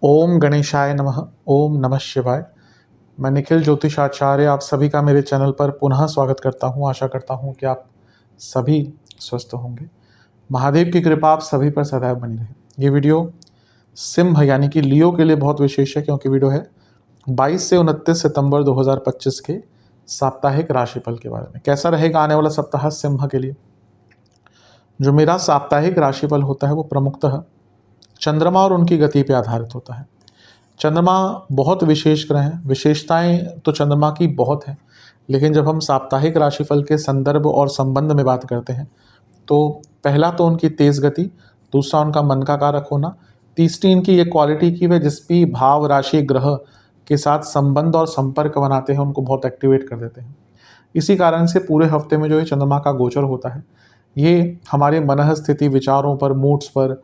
ओम गणेशाय नमः। ओम नमः शिवाय। मैं निखिल ज्योतिषाचार्य आप सभी का मेरे चैनल पर पुनः स्वागत करता हूं। आशा करता हूं कि आप सभी स्वस्थ होंगे। महादेव की कृपा आप सभी पर सदैव बनी रहे। ये वीडियो सिंह यानी कि लियो के लिए बहुत विशेष है, क्योंकि वीडियो है 22 से 29 सितंबर 2025 के साप्ताहिक राशिफल के बारे में। कैसा रहेगा आने वाला सप्ताह सिंह के लिए। जो मेरा साप्ताहिक राशिफल होता है वो प्रमुखतः चंद्रमा और उनकी गति पर आधारित होता है। चंद्रमा बहुत विशेष ग्रह हैं। विशेषताएं तो चंद्रमा की बहुत हैं, लेकिन जब हम साप्ताहिक राशिफल के संदर्भ और संबंध में बात करते हैं तो पहला तो उनकी तेज गति, दूसरा उनका मन का कारक होना, तीसरी इनकी ये क्वालिटी की वे जिस भी भाव राशि ग्रह के साथ संबंध और संपर्क बनाते हैं उनको बहुत एक्टिवेट कर देते हैं। इसी कारण से पूरे हफ्ते में जो ये चंद्रमा का गोचर होता है ये हमारे मनः स्थिति, विचारों पर, मूड्स पर,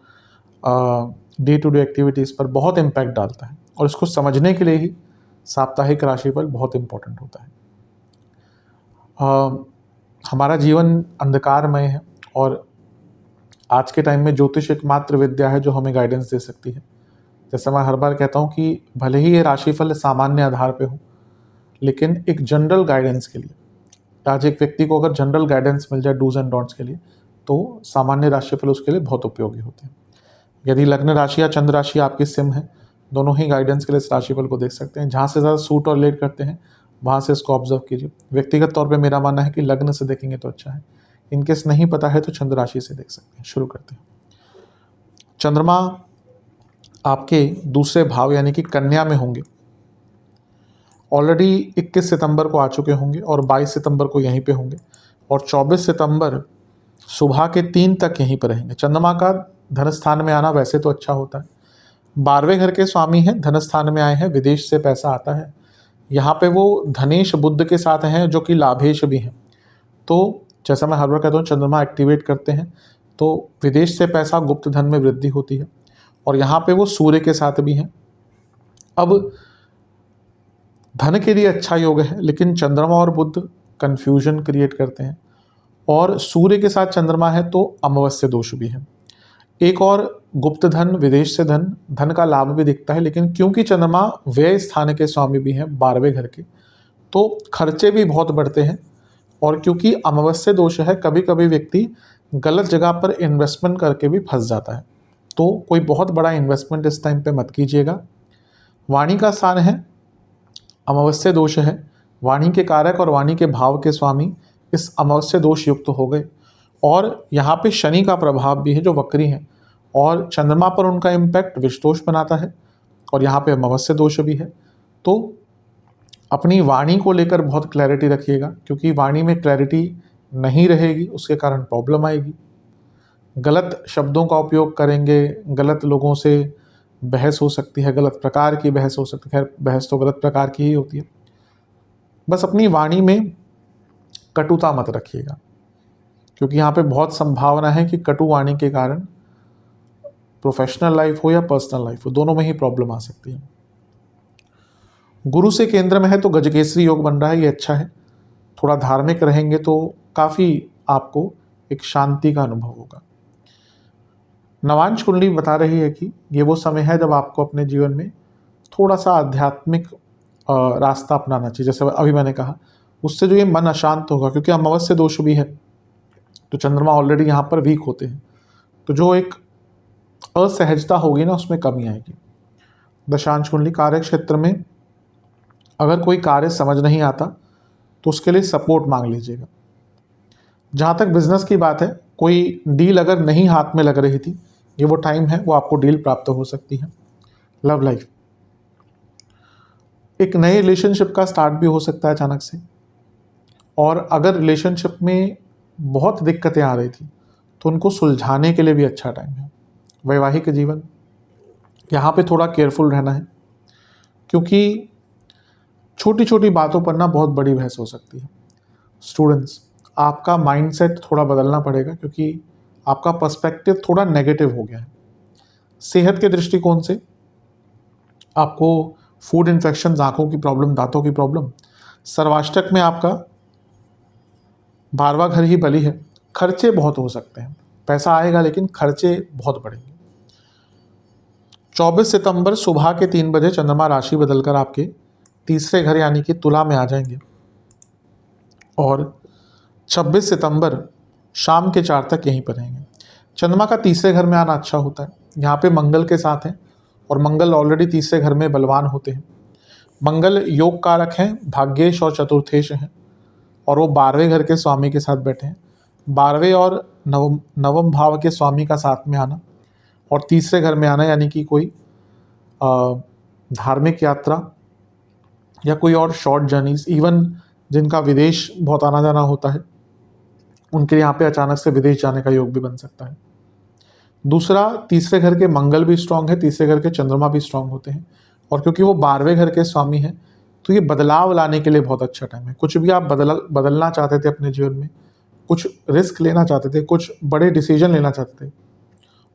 डे टू डे एक्टिविटीज़ पर बहुत इम्पैक्ट डालता है। और इसको समझने के लिए ही साप्ताहिक राशिफल बहुत इम्पोर्टेंट होता है। हमारा जीवन अंधकारमय है और आज के टाइम में ज्योतिष एकमात्र विद्या है जो हमें गाइडेंस दे सकती है। जैसे मैं हर बार कहता हूँ कि भले ही ये राशिफल सामान्य आधार पे हो, लेकिन एक जनरल गाइडेंस के लिए, आज एक व्यक्ति को अगर जनरल गाइडेंस मिल जाए डूज एंड डोंट्स के लिए, तो सामान्य राशिफल उसके लिए बहुत उपयोगी होते हैं। यदि लग्न राशि या चंद्र राशि आपकी सिंह है, दोनों ही गाइडेंस के लिए इस राशिफल को देख सकते हैं। जहाँ से ज़्यादा सूट और रिलेट करते हैं वहाँ से इसको ऑब्जर्व कीजिए। व्यक्तिगत तौर पे मेरा मानना है कि लग्न से देखेंगे तो अच्छा है। इनकेस नहीं पता है तो चंद्र राशि से देख सकते हैं। शुरू करते हैं। चंद्रमा आपके दूसरे भाव यानी कि कन्या में होंगे। ऑलरेडी 21 सितंबर को आ चुके होंगे और 22 सितंबर को यहीं पे होंगे और 24 सितंबर सुबह के 3 तक यहीं पर रहेंगे। चंद्रमा का धन स्थान में आना वैसे तो अच्छा होता है। 12वें घर के स्वामी हैं, धन स्थान में आए हैं, विदेश से पैसा आता है। यहाँ पे वो धनेश बुध के साथ हैं जो कि लाभेश भी हैं। तो जैसा मैं हर बार कहता हूँ चंद्रमा एक्टिवेट करते हैं तो विदेश से पैसा, गुप्त धन में वृद्धि होती है। और यहाँ पे वो सूर्य के साथ भी हैं। अब धन के लिए अच्छा योग है, लेकिन चंद्रमा और बुध कन्फ्यूजन क्रिएट करते हैं और सूर्य के साथ चंद्रमा है तो अमावस्या दोष भी है। एक और गुप्त धन, विदेश से धन, धन का लाभ भी दिखता है, लेकिन क्योंकि चंद्रमा व्यय स्थान के स्वामी भी हैं 12वें घर के, तो खर्चे भी बहुत बढ़ते हैं। और क्योंकि अमावस्या दोष है, कभी कभी व्यक्ति गलत जगह पर इन्वेस्टमेंट करके भी फंस जाता है। तो कोई बहुत बड़ा इन्वेस्टमेंट इस टाइम पे मत कीजिएगा। वाणी का स्थान है, अमावस्या दोष है, वाणी के कारक और वाणी के भाव के स्वामी इस अमावस्या दोष युक्त हो गए। और यहाँ पे शनि का प्रभाव भी है जो वक्री हैं और चंद्रमा पर उनका इम्पैक्ट विषदोष बनाता है और यहाँ पे अमावस्या दोष भी है। तो अपनी वाणी को लेकर बहुत क्लैरिटी रखिएगा, क्योंकि वाणी में क्लैरिटी नहीं रहेगी उसके कारण प्रॉब्लम आएगी। गलत शब्दों का उपयोग करेंगे, गलत लोगों से बहस हो सकती है, गलत प्रकार की बहस हो सकती है। खैर, बहस तो गलत प्रकार की ही होती है। बस अपनी वाणी में कटुता मत रखिएगा, क्योंकि यहाँ पे बहुत संभावना है कि कटु वाणी के कारण प्रोफेशनल लाइफ हो या पर्सनल लाइफ हो, दोनों में ही प्रॉब्लम आ सकती है। गुरु से केंद्र में है तो गजकेसरी योग बन रहा है, ये अच्छा है। थोड़ा धार्मिक रहेंगे तो काफ़ी आपको एक शांति का अनुभव होगा। नवांश कुंडली बता रही है कि ये वो समय है जब आपको अपने जीवन में थोड़ा सा आध्यात्मिक रास्ता अपनाना चाहिए। जैसे अभी मैंने कहा, उससे जो ये मन अशांत होगा, क्योंकि अमावस्या दोष भी है तो चंद्रमा ऑलरेडी यहाँ पर वीक होते हैं, तो जो एक असहजता होगी ना उसमें कमी आएगी। दशांश कुंडली कार्य क्षेत्र में अगर कोई कार्य समझ नहीं आता तो उसके लिए सपोर्ट मांग लीजिएगा। जहाँ तक बिजनेस की बात है, कोई डील अगर नहीं हाथ में लग रही थी, ये वो टाइम है, वो आपको डील प्राप्त हो सकती है। लव लाइफ, एक नए रिलेशनशिप का स्टार्ट भी हो सकता है अचानक से। और अगर रिलेशनशिप में बहुत दिक्कतें आ रही थी तो उनको सुलझाने के लिए भी अच्छा टाइम है। वैवाहिक जीवन, यहाँ पे थोड़ा केयरफुल रहना है, क्योंकि छोटी छोटी बातों पर ना बहुत बड़ी बहस हो सकती है। स्टूडेंट्स, आपका माइंडसेट थोड़ा बदलना पड़ेगा, क्योंकि आपका पर्सपेक्टिव थोड़ा नेगेटिव हो गया है। सेहत के दृष्टिकोण से आपको फूड इन्फेक्शन, आँखों की प्रॉब्लम, दांतों की प्रॉब्लम, सर्वाष्टक में आपका 12वां घर ही बली है, खर्चे बहुत हो सकते हैं। पैसा आएगा लेकिन खर्चे बहुत बढ़ेंगे। 24 सितंबर सुबह के 3 बजे चंद्रमा राशि बदलकर आपके तीसरे घर यानी कि तुला में आ जाएंगे और 26 सितंबर शाम के 4 तक यहीं पर रहेंगे। चंद्रमा का तीसरे घर में आना अच्छा होता है, यहाँ पे मंगल के साथ है और मंगल ऑलरेडी तीसरे घर में बलवान होते हैं। मंगल योग कारक हैं, भाग्येश और चतुर्थेश हैं और वो 12वें घर के स्वामी के साथ बैठे हैं। 12वें और नवम भाव के स्वामी का साथ में आना और तीसरे घर में आना यानी कि कोई धार्मिक यात्रा या कोई और शॉर्ट जर्नीज, इवन जिनका विदेश बहुत आना जाना होता है उनके यहाँ पे अचानक से विदेश जाने का योग भी बन सकता है। दूसरा, तीसरे घर के मंगल भी स्ट्रांग है, तीसरे घर के चंद्रमा भी स्ट्रांग होते हैं और क्योंकि वो 12वें घर के स्वामी हैं तो ये बदलाव लाने के लिए बहुत अच्छा टाइम है। कुछ भी आप बदलना चाहते थे अपने जीवन में, कुछ रिस्क लेना चाहते थे, कुछ बड़े डिसीजन लेना चाहते थे,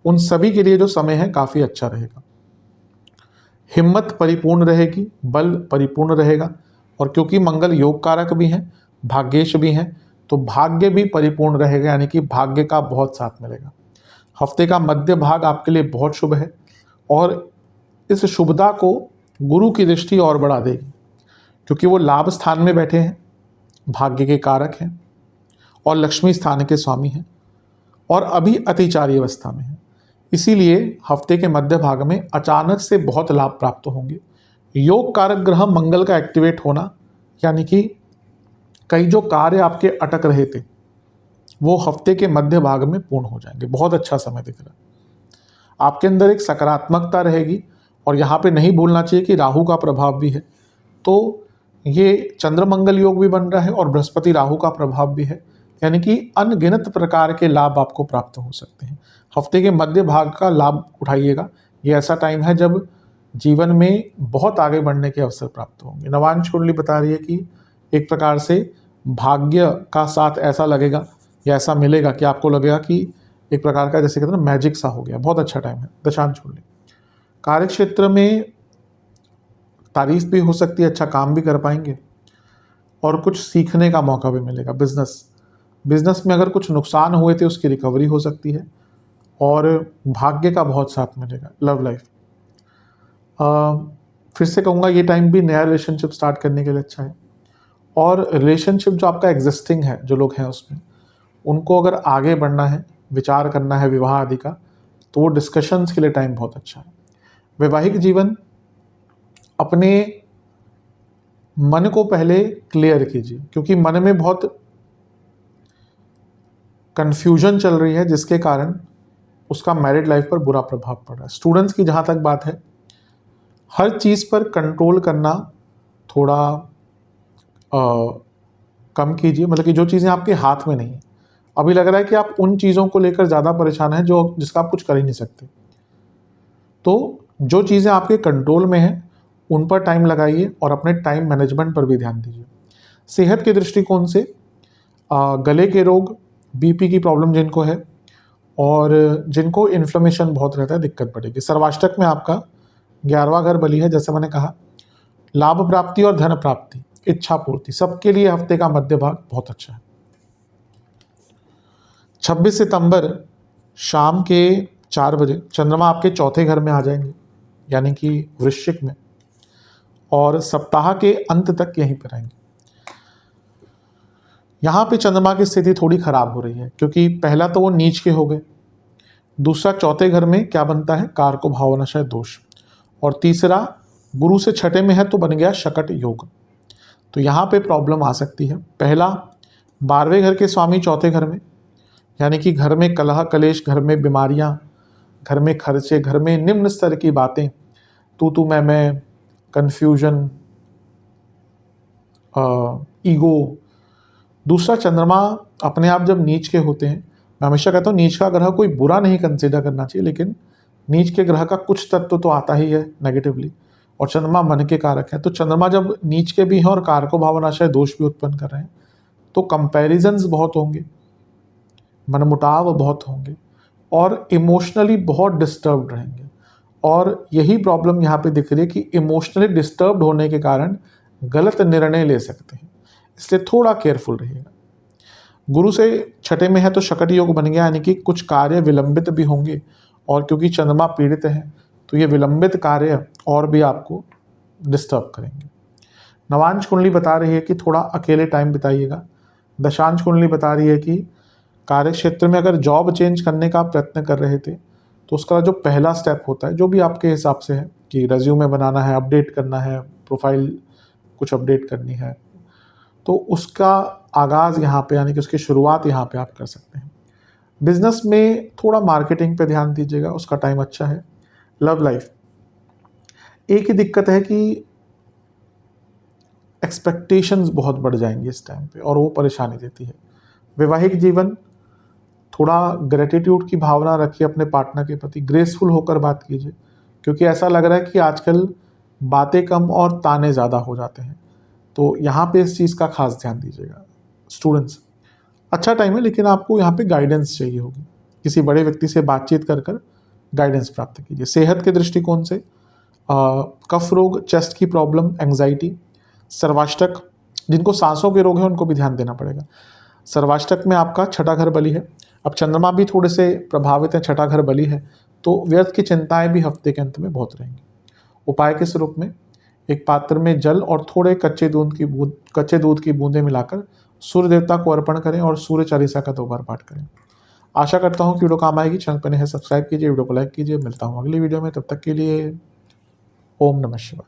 उन सभी के लिए जो समय है काफ़ी अच्छा रहेगा। हिम्मत परिपूर्ण रहेगी, बल परिपूर्ण रहेगा और क्योंकि मंगल योग कारक भी हैं, भाग्येश भी हैं, तो भाग्य भी परिपूर्ण रहेगा यानी कि भाग्य का बहुत साथ मिलेगा। हफ्ते का मध्य भाग आपके लिए बहुत शुभ है और इस शुभता को गुरु की दृष्टि और बढ़ा देगी क्योंकि वो लाभ स्थान में बैठे हैं, भाग्य के कारक हैं और लक्ष्मी स्थान के स्वामी हैं और अभी अतिचारी अवस्था में है। इसीलिए हफ्ते के मध्य भाग में अचानक से बहुत लाभ प्राप्त होंगे। योग कारक ग्रह मंगल का एक्टिवेट होना यानी कि कई जो कार्य आपके अटक रहे थे वो हफ्ते के मध्य भाग में पूर्ण हो जाएंगे। बहुत अच्छा समय दिख रहा है। आपके अंदर एक सकारात्मकता रहेगी और यहाँ पे नहीं भूलना चाहिए कि राहु का प्रभाव भी है, तो ये चंद्र मंगल योग भी बन रहा है और बृहस्पति राहु का प्रभाव भी है, यानी कि अनगिनत प्रकार के लाभ आपको प्राप्त हो सकते हैं। हफ्ते के मध्य भाग का लाभ उठाइएगा। ये ऐसा टाइम है जब जीवन में बहुत आगे बढ़ने के अवसर प्राप्त होंगे। नवांश कुंडली बता रही है कि एक प्रकार से भाग्य का साथ ऐसा लगेगा या ऐसा मिलेगा कि आपको लगेगा कि एक प्रकार का जैसे कहते हैं ना मैजिक सा हो गया। बहुत अच्छा टाइम है दशांश कुंडली। कार्य क्षेत्र में तारीफ भी हो सकती है, अच्छा काम भी कर पाएंगे और कुछ सीखने का मौका भी मिलेगा। बिजनेस में अगर कुछ नुकसान हुए थे उसकी रिकवरी हो सकती है और भाग्य का बहुत साथ मिलेगा। लव लाइफ, फिर से कहूँगा ये टाइम भी नया रिलेशनशिप स्टार्ट करने के लिए अच्छा है और रिलेशनशिप जो आपका एग्जिस्टिंग है, जो लोग हैं उसमें, उनको अगर आगे बढ़ना है, विचार करना है विवाह आदि का, तो वो डिस्कशंस के लिए टाइम बहुत अच्छा है। वैवाहिक जीवन, अपने मन को पहले क्लियर कीजिए क्योंकि मन में बहुत कंफ्यूजन चल रही है जिसके कारण उसका मैरिड लाइफ पर बुरा प्रभाव पड़ रहा है। स्टूडेंट्स की जहाँ तक बात है, हर चीज़ पर कंट्रोल करना थोड़ा कम कीजिए, मतलब कि जो चीज़ें आपके हाथ में नहीं है। अभी लग रहा है कि आप उन चीज़ों को लेकर ज़्यादा परेशान हैं जिसका आप कुछ कर ही नहीं सकते। तो जो चीज़ें आपके कंट्रोल में हैं उन पर टाइम लगाइए और अपने टाइम मैनेजमेंट पर भी ध्यान दीजिए। सेहत के दृष्टिकोण से गले के रोग, बीपी की प्रॉब्लम जिनको है और जिनको इन्फ्लेमेशन बहुत रहता है, दिक्कत पड़ेगी। सर्वाष्टक में आपका 11वां घर बली है, जैसे मैंने कहा, लाभ प्राप्ति और धन प्राप्ति, इच्छा पूर्ति, सबके लिए हफ्ते का मध्य भाग बहुत अच्छा है। 26 सितंबर शाम के 4 बजे चंद्रमा आपके चौथे घर में आ जाएंगे यानी कि वृश्चिक में और सप्ताह के अंत तक यहीं पर रहेंगे। यहाँ पे चंद्रमा की स्थिति थोड़ी खराब हो रही है क्योंकि पहला तो वो नीच के हो गए, दूसरा चौथे घर में क्या बनता है, कारको भावनाशय दोष, और तीसरा गुरु से छठे में है तो बन गया शकट योग। तो यहाँ पे प्रॉब्लम आ सकती है। पहला, 12वें घर के स्वामी चौथे घर में, यानी कि घर में कलह कलेश, घर में बीमारियाँ, घर में खर्चे, घर में निम्न स्तर की बातें, तू मैं, कन्फ्यूजन, ईगो। दूसरा, चंद्रमा अपने आप जब नीच के होते हैं, मैं हमेशा कहता हूँ नीच का ग्रह कोई बुरा नहीं कंसिडर करना चाहिए, लेकिन नीच के ग्रह का कुछ तत्व तो आता ही है नेगेटिवली और चंद्रमा मन के कारक है। तो चंद्रमा जब नीच के भी हैं और कारको भावनाशय दोष भी उत्पन्न कर रहे हैं तो कंपैरिजन्स बहुत होंगे, मनमुटाव बहुत होंगे और इमोशनली बहुत डिस्टर्ब्ड रहेंगे। और यही प्रॉब्लम यहाँ पे दिख रही है कि इमोशनली डिस्टर्ब्ड होने के कारण गलत निर्णय ले सकते हैं, इसलिए थोड़ा केयरफुल रहिएगा। गुरु से छठे में है तो शकट योग बन गया, यानी कि कुछ कार्य विलंबित भी होंगे, और क्योंकि चंद्रमा पीड़ित है तो ये विलंबित कार्य और भी आपको डिस्टर्ब करेंगे। नवांश कुंडली बता रही है कि थोड़ा अकेले टाइम बिताइएगा। दशांश कुंडली बता रही है कि कार्य क्षेत्र में अगर जॉब चेंज करने का आप प्रयत्न कर रहे थे तो उसका जो पहला स्टेप होता है, जो भी आपके हिसाब से है कि रेज्यूमे बनाना है, अपडेट करना है, प्रोफाइल कुछ अपडेट करनी है, तो उसका आगाज़ यहाँ पे, यानी कि उसकी शुरुआत यहाँ पे आप कर सकते हैं। बिजनेस में थोड़ा मार्केटिंग पे ध्यान दीजिएगा, उसका टाइम अच्छा है। लव लाइफ, एक ही दिक्कत है कि एक्सपेक्टेशंस बहुत बढ़ जाएंगी इस टाइम पे और वो परेशानी देती है। वैवाहिक जीवन, थोड़ा ग्रेटिट्यूड की भावना रखिए अपने पार्टनर के प्रति, ग्रेसफुल होकर बात कीजिए, क्योंकि ऐसा लग रहा है कि आजकल बातें कम और ताने ज़्यादा हो जाते हैं, तो यहाँ पे इस चीज़ का खास ध्यान दीजिएगा। स्टूडेंट्स, अच्छा टाइम है, लेकिन आपको यहाँ पे गाइडेंस चाहिए होगी, किसी बड़े व्यक्ति से बातचीत कर कर गाइडेंस प्राप्त कीजिए। सेहत के दृष्टिकोण से कफ रोग, चेस्ट की प्रॉब्लम, एंग्जाइटी, सर्वाष्टक, जिनको सांसों के रोग हैं उनको भी ध्यान देना पड़ेगा। सर्वाष्टक में आपका छठा घर बली है, अब चंद्रमा भी थोड़े से प्रभावित है, छठा घर बली है, तो व्यर्थ की चिंताएं भी हफ्ते के अंत में बहुत रहेंगी। उपाय के स्वरूप में एक पात्र में जल और थोड़े कच्चे दूध की बूंदें मिलाकर सूर्य देवता को अर्पण करें और सूर्य चालीसा का 2 बार पाठ करें। आशा करता हूँ कि वीडियो काम आएगी। चैनल पर नए हैं सब्सक्राइब कीजिए, वीडियो को लाइक कीजिए। मिलता हूँ अगली वीडियो में, तब तक के लिए ओम नमः शिवाय।